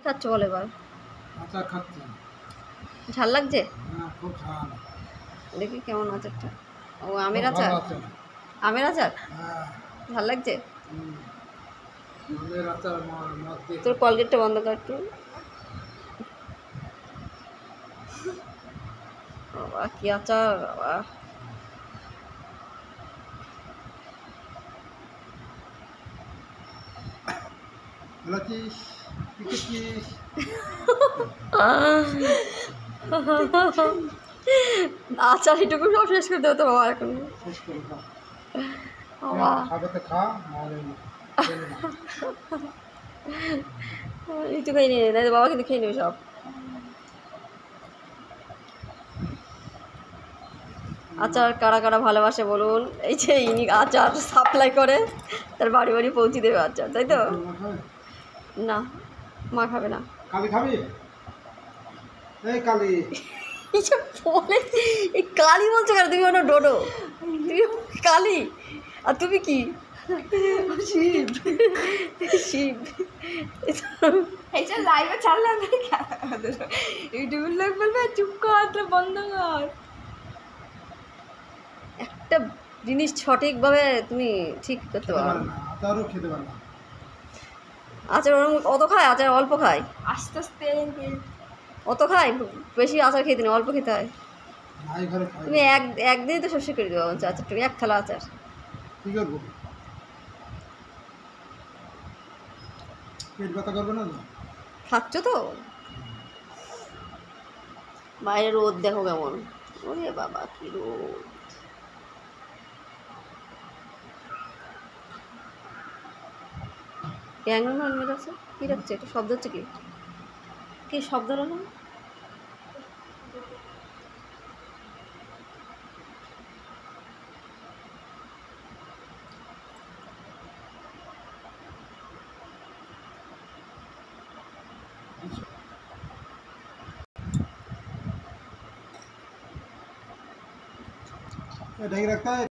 খাচ্ছ বলো এবার? আচার খাচ্ছি। ঝাল লাগছে? হ্যাঁ, খুব ঝাল। দেখি কেমন আচারটা। ও আমের খুব আচার? ভালো আচার। আমের আচার? হ্যাঁ। ঝাল লাগছে? আমের আচার মদ দিয়ে তোর কলগেটটা বন্ধ কর একটু। বাবা কি আচার বাবা! ভালো আছিস? কি করছিস? আচার এটুকু সব শেষ করে দেবো তো বাবা এখন। শেষ করে খা। বাবা খাবে তো খা, নাহলে খেয়ে নে। একটু খেয়ে নিয়ে না, বাবা কিন্তু খেয়ে নেবে সব। আচার কারা কারা ভালোবাসে বলুন। এই যে ইনি আচার সাপ্লাই করে, তার বাড়ি বাড়ি পৌঁছে দেবে আচার, তাই তো? না, মা খাবে না। কালি খাবি? এই কালি। এইসব বলে এই কালি বলছো কেন? তুমি ওটা ডোডো, তুমি কালি, আর তুমি কি? শিব। শিব। এইসব লাইভে ছাড়লাম ইউটিউবের লোক বলবে চুপ কর, বন্ধ কর। একটা জিনিস সঠিকভাবে তুমি ঠিক করতে পারো না। আচারও খেতে পারে না। আচার ওরকম অত খায়? আচার অল্প খায়, আস্তে আস্তে অত খায় বেশি আচার খেতে নেই, অল্প খেতে হয়। নাই ঘরে খাই। তুমি একদিনই তো শেষ করে দেবো আচারটা, এক থালা আচার। কি করবো? পেট ব্যথা করবে না তো? খাচ্ছ তো? বাইরে রোদ দেখো কেমন, ওরে বাবা কি রোদ! কেমন হেলমেট আছে? কী রাখছে? এটা শব্দ হচ্ছে কি? কি শব্দ হলো? ढक रखता है।